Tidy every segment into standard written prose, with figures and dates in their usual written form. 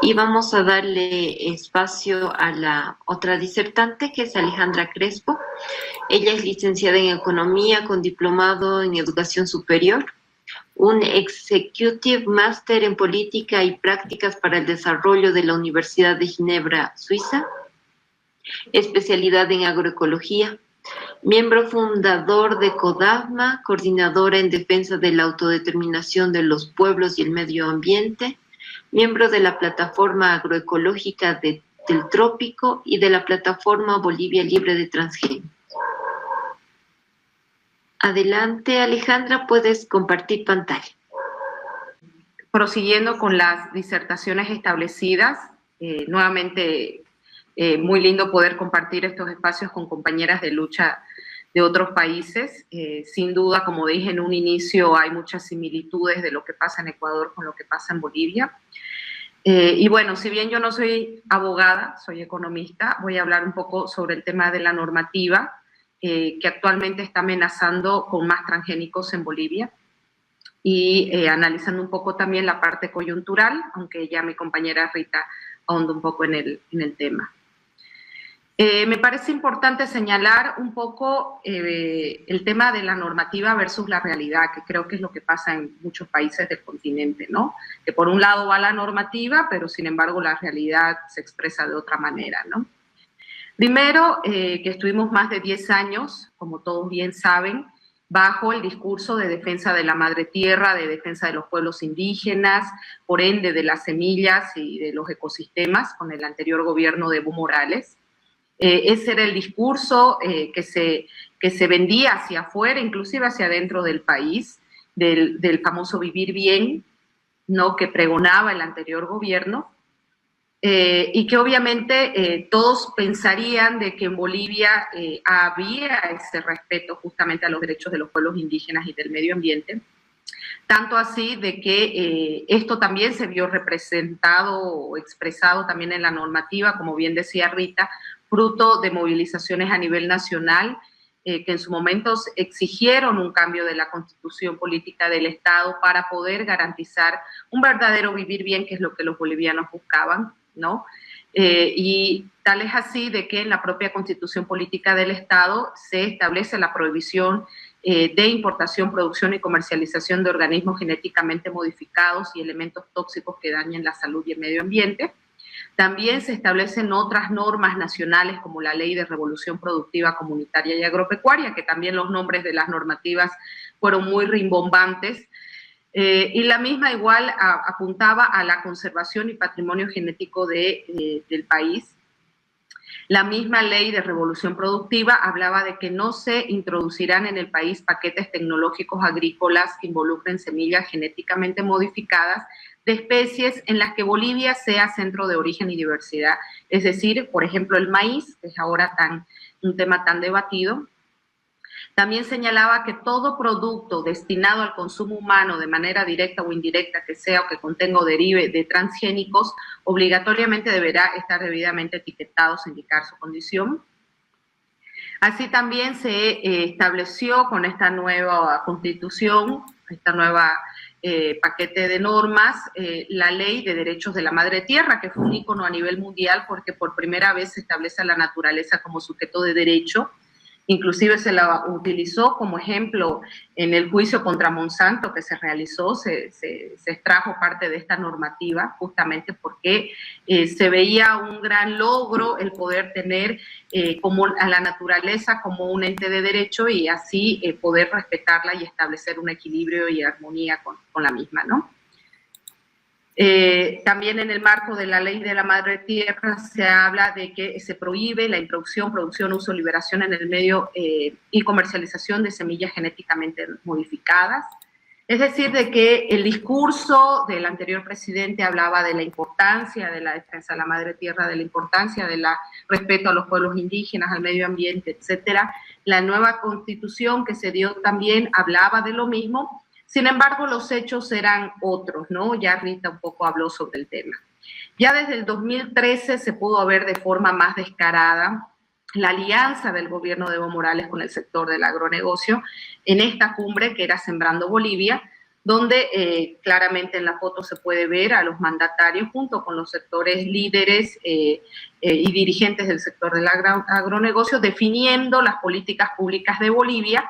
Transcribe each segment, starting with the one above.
Y vamos a darle espacio a la otra disertante, que es Alejandra Crespo. Ella es licenciada en Economía con diplomado en Educación Superior, un Executive Master en Política y Prácticas para el Desarrollo de la Universidad de Ginebra, Suiza, especialidad en agroecología, miembro fundador de CODAVMA, coordinadora en defensa de la autodeterminación de los pueblos y el medio ambiente, miembro de la Plataforma Agroecológica del Trópico y de la Plataforma Bolivia Libre de Transgénicos. Adelante, Alejandra, puedes compartir pantalla. Prosiguiendo con las disertaciones establecidas, nuevamente muy lindo poder compartir estos espacios con compañeras de lucha de otros países. Sin duda, como dije en un inicio, hay muchas similitudes de lo que pasa en Ecuador con lo que pasa en Bolivia. Y bueno, si bien yo no soy abogada, soy economista, voy a hablar un poco sobre el tema de la normativa que actualmente está amenazando con más transgénicos en Bolivia y analizando un poco también la parte coyuntural, aunque ya mi compañera Rita ahonda un poco en el tema. Me parece importante señalar un poco el tema de la normativa versus la realidad, que creo que es lo que pasa en muchos países del continente, ¿no? Que por un lado va la normativa, pero sin embargo la realidad se expresa de otra manera, ¿no? Primero, que estuvimos más de 10 años, como todos bien saben, bajo el discurso de defensa de la madre tierra, de defensa de los pueblos indígenas, por ende de las semillas y de los ecosistemas, con el anterior gobierno de Evo Morales. Ese era el discurso que se vendía hacia afuera, inclusive hacia adentro del país, del famoso vivir bien, ¿no?, que pregonaba el anterior gobierno, y que obviamente todos pensarían de que en Bolivia había ese respeto justamente a los derechos de los pueblos indígenas y del medio ambiente, tanto así de que esto también se vio representado o expresado también en la normativa, como bien decía Rita, fruto de movilizaciones a nivel nacional que en su momento exigieron un cambio de la constitución política del Estado para poder garantizar un verdadero vivir bien, que es lo que los bolivianos buscaban, ¿no? Y tal es así de que en la propia constitución política del Estado se establece la prohibición de importación, producción y comercialización de organismos genéticamente modificados y elementos tóxicos que dañen la salud y el medio ambiente. También se establecen otras normas nacionales como la Ley de Revolución Productiva Comunitaria y Agropecuaria, que también los nombres de las normativas fueron muy rimbombantes, y la misma igual apuntaba a la conservación y patrimonio genético del país. La misma Ley de Revolución Productiva hablaba de que no se introducirán en el país paquetes tecnológicos agrícolas que involucren semillas genéticamente modificadas de especies en las que Bolivia sea centro de origen y diversidad. Es decir, por ejemplo, el maíz, que es ahora un tema tan debatido. También señalaba que todo producto destinado al consumo humano de manera directa o indirecta que sea o que contenga o derive de transgénicos, obligatoriamente deberá estar debidamente etiquetado sin indicar su condición. Así también se estableció con esta nueva constitución, esta nueva paquete de normas, la Ley de Derechos de la Madre Tierra, que fue un ícono a nivel mundial porque por primera vez se establece a la naturaleza como sujeto de derecho. Inclusive se la utilizó como ejemplo en el juicio contra Monsanto que se realizó, se extrajo parte de esta normativa justamente porque se veía un gran logro el poder tener como a la naturaleza como un ente de derecho y así poder respetarla y establecer un equilibrio y armonía con la misma, ¿no? También en el marco de la Ley de la Madre Tierra se habla de que se prohíbe la introducción, producción, uso, liberación en el medio y comercialización de semillas genéticamente modificadas. Es decir, de que el discurso del anterior presidente hablaba de la importancia de la defensa de la Madre Tierra, de la importancia del respeto a los pueblos indígenas, al medio ambiente, etcétera. La nueva constitución que se dio también hablaba de lo mismo. Sin embargo, los hechos eran otros, ¿no? Ya Rita un poco habló sobre el tema. Ya desde el 2013 se pudo ver de forma más descarada la alianza del gobierno de Evo Morales con el sector del agronegocio en esta cumbre que era Sembrando Bolivia, donde claramente en la foto se puede ver a los mandatarios junto con los sectores líderes y dirigentes del sector del agronegocio definiendo las políticas públicas de Bolivia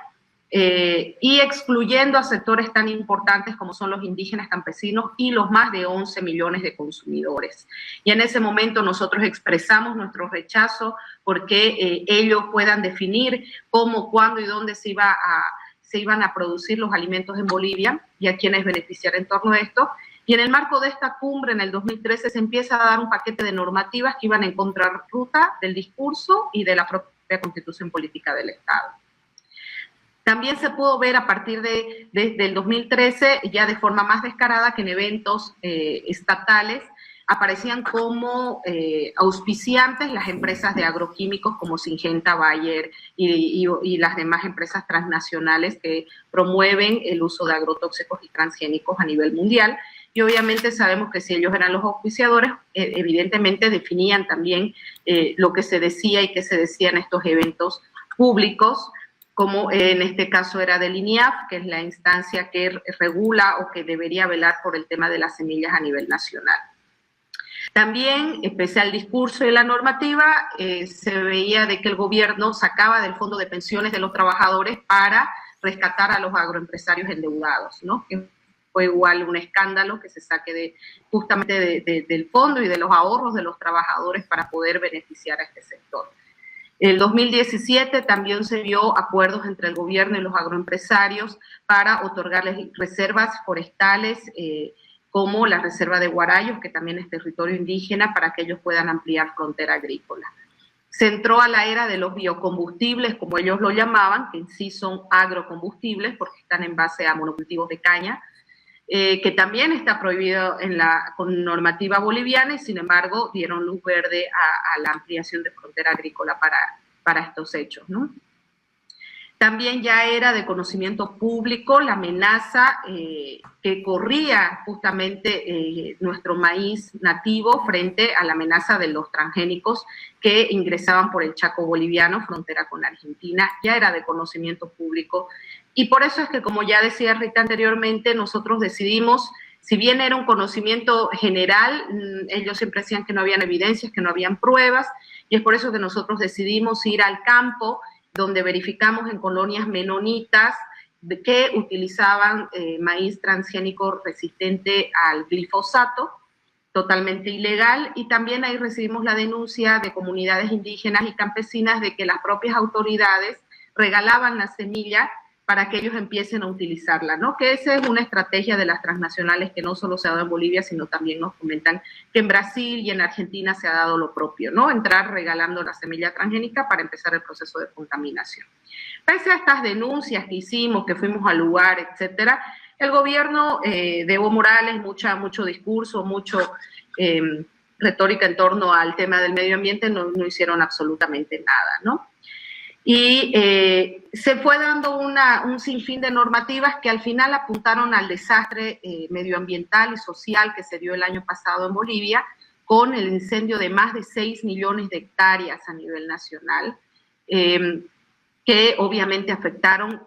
y excluyendo a sectores tan importantes como son los indígenas campesinos y los más de 11 millones de consumidores. Y en ese momento nosotros expresamos nuestro rechazo porque ellos puedan definir cómo, cuándo y dónde se iban a producir los alimentos en Bolivia y a quienes beneficiar en torno a esto. Y en el marco de esta cumbre, en el 2013, se empieza a dar un paquete de normativas que iban en contrarruta del discurso y de la propia Constitución Política del Estado. También se pudo ver a partir del 2013, ya de forma más descarada, que en eventos estatales aparecían como auspiciantes las empresas de agroquímicos como Syngenta, Bayer y las demás empresas transnacionales que promueven el uso de agrotóxicos y transgénicos a nivel mundial. Y obviamente sabemos que si ellos eran los auspiciadores, evidentemente definían también lo que se decía y qué se decía en estos eventos públicos, como en este caso era del INIAF, que es la instancia que regula o que debería velar por el tema de las semillas a nivel nacional. También, pese al discurso y la normativa, se veía de que el gobierno sacaba del fondo de pensiones de los trabajadores para rescatar a los agroempresarios endeudados, ¿no? Que fue igual un escándalo que se saque justamente del fondo y de los ahorros de los trabajadores para poder beneficiar a este sector. En el 2017 también se vio acuerdos entre el gobierno y los agroempresarios para otorgarles reservas forestales, como la reserva de Guarayos, que también es territorio indígena, para que ellos puedan ampliar frontera agrícola. Se entró a la era de los biocombustibles, como ellos lo llamaban, que en sí son agrocombustibles porque están en base a monocultivos de caña, que también está prohibido con normativa boliviana y sin embargo dieron luz verde a la ampliación de frontera agrícola para estos hechos, ¿no? También ya era de conocimiento público la amenaza que corría justamente nuestro maíz nativo frente a la amenaza de los transgénicos que ingresaban por el Chaco boliviano, frontera con Argentina, ya era de conocimiento público. Y por eso es que, como ya decía Rita anteriormente, nosotros decidimos, si bien era un conocimiento general, ellos siempre decían que no habían evidencias, que no habían pruebas, y es por eso que nosotros decidimos ir al campo, donde verificamos en colonias menonitas que utilizaban maíz transgénico resistente al glifosato, totalmente ilegal, y también ahí recibimos la denuncia de comunidades indígenas y campesinas de que las propias autoridades regalaban la semilla para que ellos empiecen a utilizarla, ¿no? Que esa es una estrategia de las transnacionales que no solo se ha dado en Bolivia, sino también nos comentan que en Brasil y en Argentina se ha dado lo propio, ¿no? Entrar regalando la semilla transgénica para empezar el proceso de contaminación. Pese a estas denuncias que hicimos, que fuimos al lugar, etcétera, el gobierno de Evo Morales, mucho discurso, mucho retórica en torno al tema del medio ambiente, no hicieron absolutamente nada, ¿no? Y se fue dando un sinfín de normativas que al final apuntaron al desastre medioambiental y social que se dio el año pasado en Bolivia, con el incendio de más de 6 millones de hectáreas a nivel nacional, que obviamente afectaron,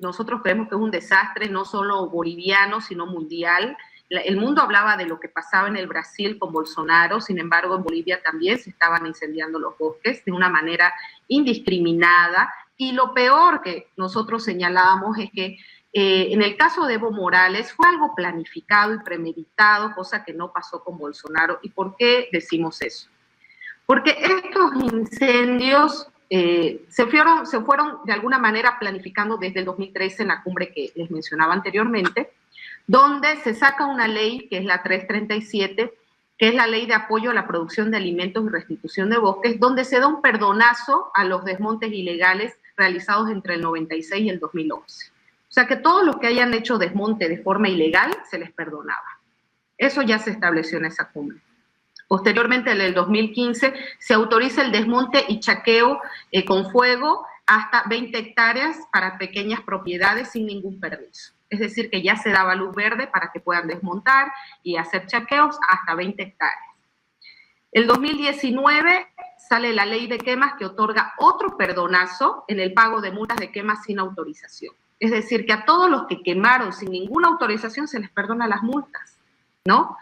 nosotros creemos que es un desastre no solo boliviano, sino mundial. El mundo hablaba de lo que pasaba en el Brasil con Bolsonaro, sin embargo en Bolivia también se estaban incendiando los bosques de una manera indiscriminada, y lo peor que nosotros señalábamos es que en el caso de Evo Morales fue algo planificado y premeditado, cosa que no pasó con Bolsonaro. ¿Y por qué decimos eso? Porque estos incendios se fueron de alguna manera planificando desde el 2013 en la cumbre que les mencionaba anteriormente, donde se saca una ley que es la 337, que es la ley de apoyo a la producción de alimentos y restitución de bosques, donde se da un perdonazo a los desmontes ilegales realizados entre el 96 y el 2011. O sea que todos los que hayan hecho desmonte de forma ilegal se les perdonaba. Eso ya se estableció en esa cumbre. Posteriormente, en el 2015, se autoriza el desmonte y chaqueo con fuego hasta 20 hectáreas para pequeñas propiedades sin ningún permiso. Es decir, que ya se daba luz verde para que puedan desmontar y hacer chaqueos hasta 20 hectáreas. El 2019 sale la ley de quemas que otorga otro perdonazo en el pago de multas de quemas sin autorización. Es decir, que a todos los que quemaron sin ninguna autorización se les perdona las multas, ¿no?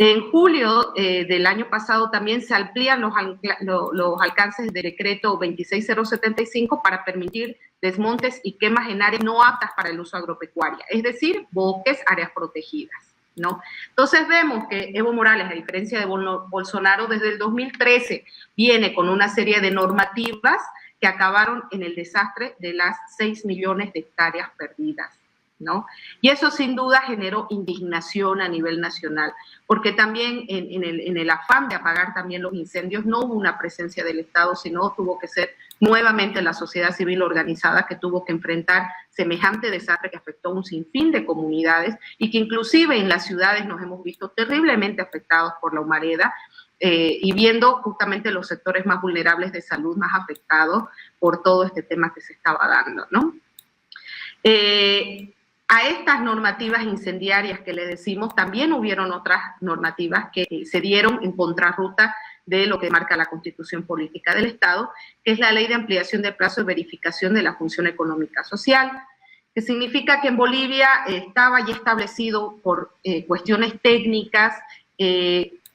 En julio del año pasado también se amplían los alcances del decreto 26075 para permitir desmontes y quemas en áreas no aptas para el uso agropecuario, es decir, bosques, áreas protegidas, ¿no? Entonces vemos que Evo Morales, a diferencia de Bolsonaro, desde el 2013 viene con una serie de normativas que acabaron en el desastre de las 6 millones de hectáreas perdidas, ¿no? Y eso sin duda generó indignación a nivel nacional, porque también en el afán de apagar también los incendios no hubo una presencia del Estado, sino tuvo que ser nuevamente la sociedad civil organizada que tuvo que enfrentar semejante desastre que afectó a un sinfín de comunidades y que inclusive en las ciudades nos hemos visto terriblemente afectados por la humareda, y viendo justamente los sectores más vulnerables de salud más afectados por todo este tema que se estaba dando, ¿no? A estas normativas incendiarias que le decimos, también hubieron otras normativas que se dieron en contrarruta de lo que marca la Constitución Política del Estado, que es la Ley de Ampliación del Plazo de Verificación de la Función Económica Social, que significa que en Bolivia estaba ya establecido por cuestiones técnicas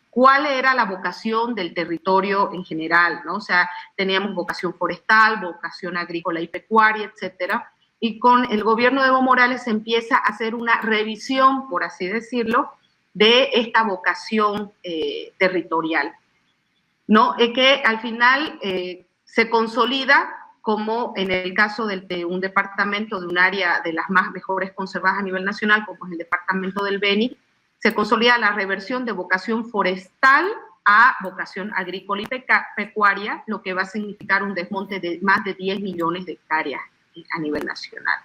cuál era la vocación del territorio en general, ¿no? O sea, teníamos vocación forestal, vocación agrícola y pecuaria, etcétera. Y con el gobierno de Evo Morales se empieza a hacer una revisión, por así decirlo, de esta vocación territorial, ¿no? Que al final se consolida como en el caso de un departamento, de un área de las más mejores conservadas a nivel nacional, como es el departamento del Beni, se consolida la reversión de vocación forestal a vocación agrícola y pecuaria, lo que va a significar un desmonte de más de 10 millones de hectáreas a nivel nacional.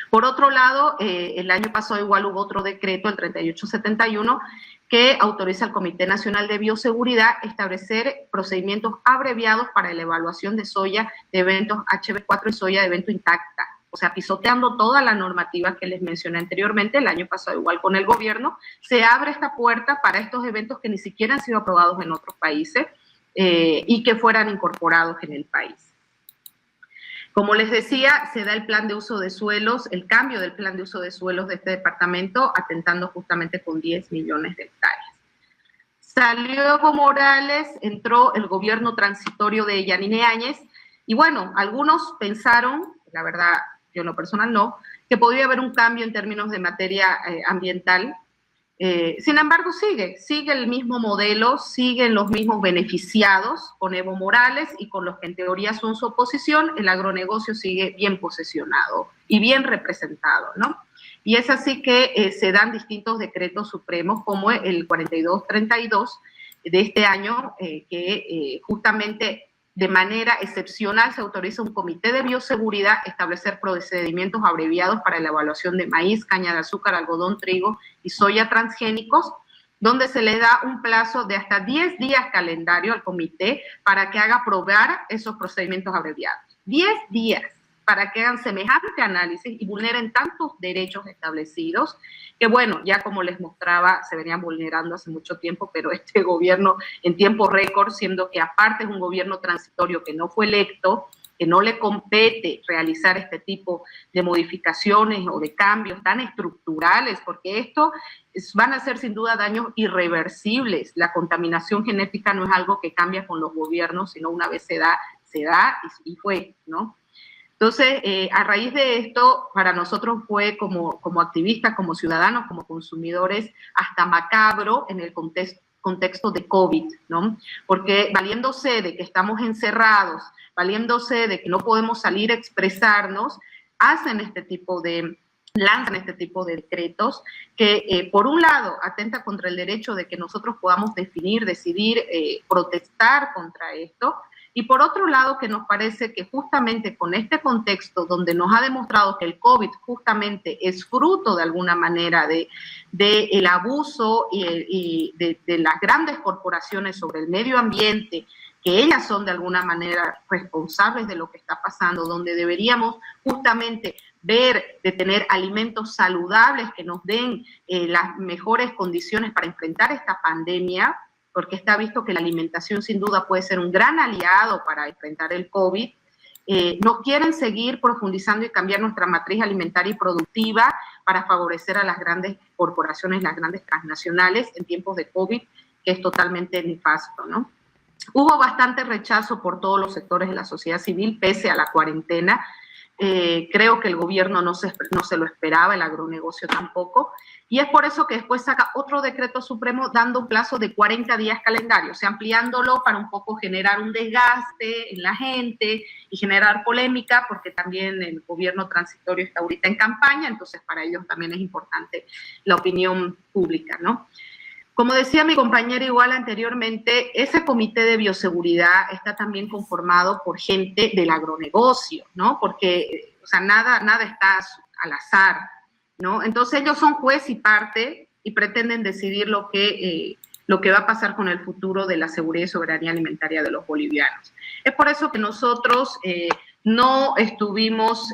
Por otro lado, el año pasado igual hubo otro decreto, el 3871, que autoriza al Comité Nacional de Bioseguridad establecer procedimientos abreviados para la evaluación de soya de eventos HB4 y soya de evento intacta. O sea, pisoteando toda la normativa que les mencioné anteriormente, el año pasado igual con el gobierno, se abre esta puerta para estos eventos que ni siquiera han sido aprobados en otros países y que fueran incorporados en el país. Como les decía, se da el plan de uso de suelos, el cambio del plan de uso de suelos de este departamento, atentando justamente con 10 millones de hectáreas. Salió Evo Morales, entró el gobierno transitorio de Yanine Áñez, y bueno, algunos pensaron, la verdad, yo en lo personal no, que podría haber un cambio en términos de materia ambiental. Sin embargo, sigue el mismo modelo, siguen los mismos beneficiados con Evo Morales y con los que en teoría son su oposición, el agronegocio sigue bien posesionado y bien representado, ¿no? Y es así que se dan distintos decretos supremos como el 4232 de este año, que justamente de manera excepcional se autoriza un comité de bioseguridad establecer procedimientos abreviados para la evaluación de maíz, caña de azúcar, algodón, trigo y soya transgénicos, donde se le da un plazo de hasta 10 días calendario al comité para que haga aprobar esos procedimientos abreviados. 10 días para que hagan semejante análisis y vulneren tantos derechos establecidos que, bueno, ya como les mostraba, se venían vulnerando hace mucho tiempo, pero este gobierno en tiempo récord, siendo que aparte es un gobierno transitorio que no fue electo, que no le compete realizar este tipo de modificaciones o de cambios tan estructurales, porque esto van a ser sin duda daños irreversibles. La contaminación genética no es algo que cambia con los gobiernos, sino una vez se da y fue, ¿no? Entonces, a raíz de esto, para nosotros fue como activistas, como ciudadanos, como consumidores, hasta macabro en el contexto de COVID, ¿no? Porque valiéndose de que estamos encerrados, valiéndose de que no podemos salir a expresarnos, lanzan este tipo de decretos que, por un lado, atenta contra el derecho de que nosotros podamos definir, decidir, protestar contra esto, y por otro lado, que nos parece que justamente con este contexto donde nos ha demostrado que el COVID justamente es fruto de alguna manera de el abuso y de las grandes corporaciones sobre el medio ambiente, que ellas son de alguna manera responsables de lo que está pasando, donde deberíamos justamente ver de tener alimentos saludables que nos den las mejores condiciones para enfrentar esta pandemia, porque está visto que la alimentación sin duda puede ser un gran aliado para enfrentar el COVID, nos quieren seguir profundizando y cambiar nuestra matriz alimentaria y productiva para favorecer a las grandes corporaciones, las grandes transnacionales en tiempos de COVID, que es totalmente nefasto, ¿no? Hubo bastante rechazo por todos los sectores de la sociedad civil, pese a la cuarentena. Creo que el gobierno no se lo esperaba, el agronegocio tampoco, y es por eso que después saca otro decreto supremo dando un plazo de 40 días calendario, o sea, ampliándolo para un poco generar un desgaste en la gente y generar polémica, porque también el gobierno transitorio está ahorita en campaña, entonces para ellos también es importante la opinión pública, ¿no? Como decía mi compañera igual anteriormente, ese comité de bioseguridad está también conformado por gente del agronegocio, ¿no? Porque, o sea, nada está al azar, ¿no? Entonces ellos son juez y parte y pretenden decidir lo que va a pasar con el futuro de la seguridad y soberanía alimentaria de los bolivianos. Es por eso que nosotros no estuvimos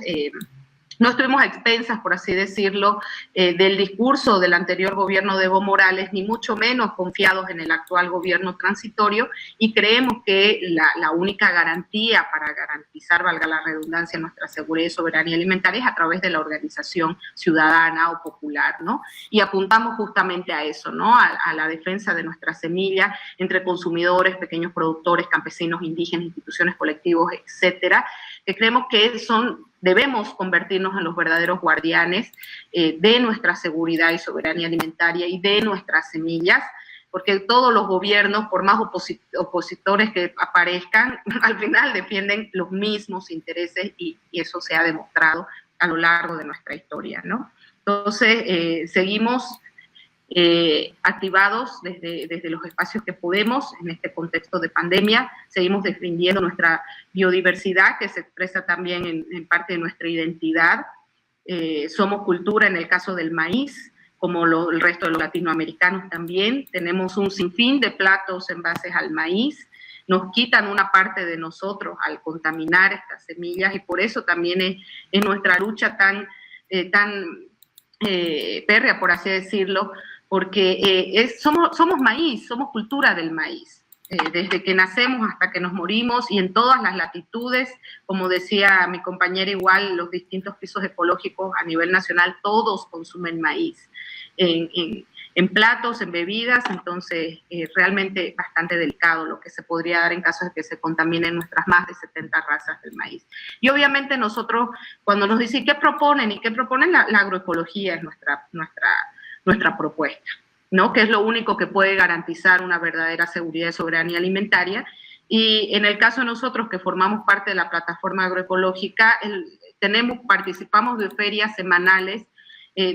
a expensas, por así decirlo, del discurso del anterior gobierno de Evo Morales, ni mucho menos confiados en el actual gobierno transitorio, y creemos que la única garantía para garantizar, valga la redundancia, nuestra seguridad y soberanía alimentaria es a través de la organización ciudadana o popular, ¿no? Y apuntamos justamente a eso, ¿no? A la defensa de nuestra semilla entre consumidores, pequeños productores, campesinos, indígenas, instituciones, colectivos, etcétera, que creemos que debemos convertirnos en los verdaderos guardianes de nuestra seguridad y soberanía alimentaria y de nuestras semillas, porque todos los gobiernos, por más opositores que aparezcan, al final defienden los mismos intereses y eso se ha demostrado a lo largo de nuestra historia, ¿no? Entonces, seguimos activados desde los espacios que podemos en este contexto de pandemia, seguimos defendiendo nuestra biodiversidad que se expresa también en parte de nuestra identidad. Somos cultura en el caso del maíz, como el resto de los latinoamericanos también. Tenemos un sinfín de platos en base al maíz, nos quitan una parte de nosotros al contaminar estas semillas y por eso también es nuestra lucha tan férrea, por así decirlo, porque somos maíz, somos cultura del maíz, desde que nacemos hasta que nos morimos y en todas las latitudes, como decía mi compañera igual, los distintos pisos ecológicos a nivel nacional, todos consumen maíz, en platos, en bebidas, entonces realmente bastante delicado lo que se podría dar en caso de que se contaminen nuestras más de 70 razas del maíz. Y obviamente nosotros, cuando nos dicen qué proponen y qué proponen, la agroecología es nuestra propuesta, ¿no? Que es lo único que puede garantizar una verdadera seguridad y soberanía alimentaria. Y en el caso de nosotros, que formamos parte de la plataforma agroecológica, participamos de ferias semanales,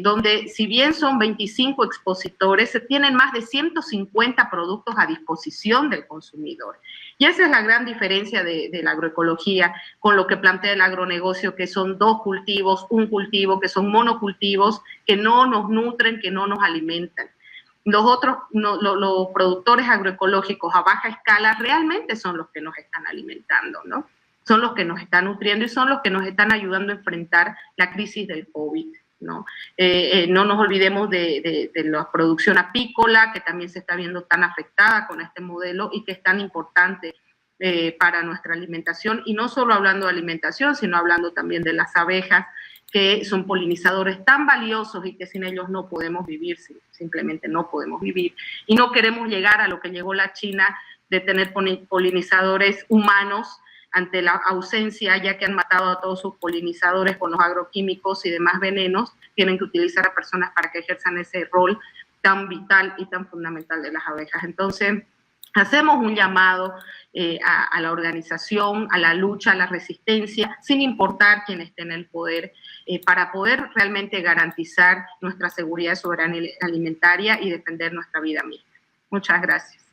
donde si bien son 25 expositores, se tienen más de 150 productos a disposición del consumidor. Y esa es la gran diferencia de la agroecología con lo que plantea el agronegocio, que son 2 cultivos, un cultivo, que son monocultivos, que no nos nutren, que no nos alimentan. Los otros, los productores agroecológicos a baja escala realmente son los que nos están alimentando, ¿no? Son los que nos están nutriendo y son los que nos están ayudando a enfrentar la crisis del COVID. No nos olvidemos de la producción apícola, que también se está viendo tan afectada con este modelo y que es tan importante para nuestra alimentación, y no solo hablando de alimentación, sino hablando también de las abejas, que son polinizadores tan valiosos y que sin ellos no podemos vivir, simplemente no podemos vivir, y no queremos llegar a lo que llegó la China de tener polinizadores humanos ante la ausencia, ya que han matado a todos sus polinizadores con los agroquímicos y demás venenos, tienen que utilizar a personas para que ejerzan ese rol tan vital y tan fundamental de las abejas. Entonces, hacemos un llamado a la organización, a la lucha, a la resistencia, sin importar quién esté en el poder, para poder realmente garantizar nuestra seguridad y soberanía alimentaria y defender nuestra vida misma. Muchas gracias.